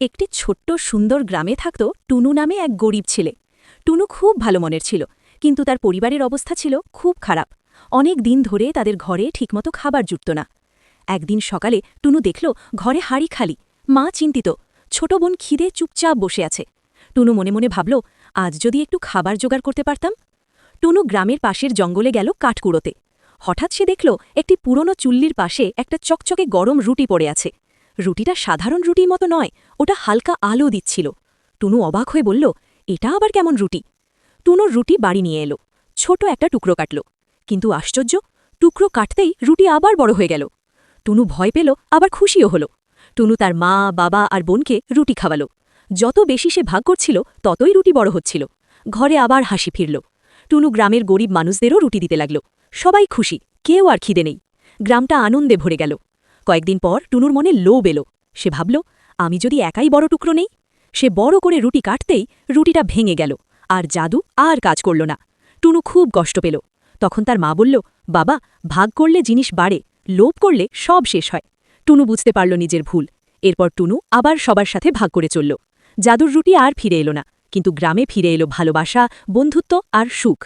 একটি ছোট্ট সুন্দর গ্রামে থাকত টুনু নামে এক গরিব ছেলে। টুনু খুব ভালো মনের ছিল, কিন্তু তার পরিবারের অবস্থা ছিল খুব খারাপ। অনেক দিন ধরে তাদের ঘরে ঠিকমতো খাবার জুটত না। একদিন সকালে টুনু দেখল ঘরে হাঁড়ি খালি। মা চিন্তিত, ছোট বোন খিদে চুপচাপ বসে আছে। টুনু মনে মনে ভাবল, আজ যদি একটু খাবার জোগাড় করতে পারতাম। টুনু গ্রামের পাশের জঙ্গলে গেল কাঠ কুড়োতে। হঠাৎ সে দেখল একটি পুরনো চুল্লির পাশে একটা চকচকে গরম রুটি পড়ে আছে। রুটিটা সাধারণ রুটির মতো নয়, ওটা হালকা আলো দিচ্ছিল। টুনু অবাক হয়ে বলল, এটা আবার কেমন রুটি? টুনুর রুটি বাড়ি নিয়ে এলো, ছোট একটা টুকরো কাটল। কিন্তু আশ্চর্য, টুকরো কাটতেই রুটি আবার বড় হয়ে গেল। টুনু ভয় পেল, আবার খুশিও হল। টুনু তার মা, বাবা আর বোনকে রুটি খাওয়ালো। যত বেশি সে ভাগ করছিল ততই রুটি বড় হচ্ছিল। ঘরে আবার হাসি ফিরল। টুনু গ্রামের গরিব মানুষদেরও রুটি দিতে লাগল। সবাই খুশি, কেউ আর খিদে নেই। গ্রামটা আনন্দে ভরে গেল। কয়েকদিন পর টুনুর মনে লোভ এলো। সে ভাবল, আমি যদি একাই বড় টুকরো নেই। সে বড় করে রুটি কাটতেই রুটিটা ভেঙে গেল, আর জাদু আর কাজ করল না। টুনু খুব কষ্ট পেল। তখন তার মা বলল, বাবা, ভাগ করলে জিনিস বাড়ে, লোভ করলে সব শেষ হয়। টুনু বুঝতে পারল নিজের ভুল। এরপর টুনু আবার সবার সাথে ভাগ করে চলল। জাদুর রুটি আর ফিরে এলো না, কিন্তু গ্রামে ফিরে এলো ভালোবাসা, বন্ধুত্ব আর সুখ।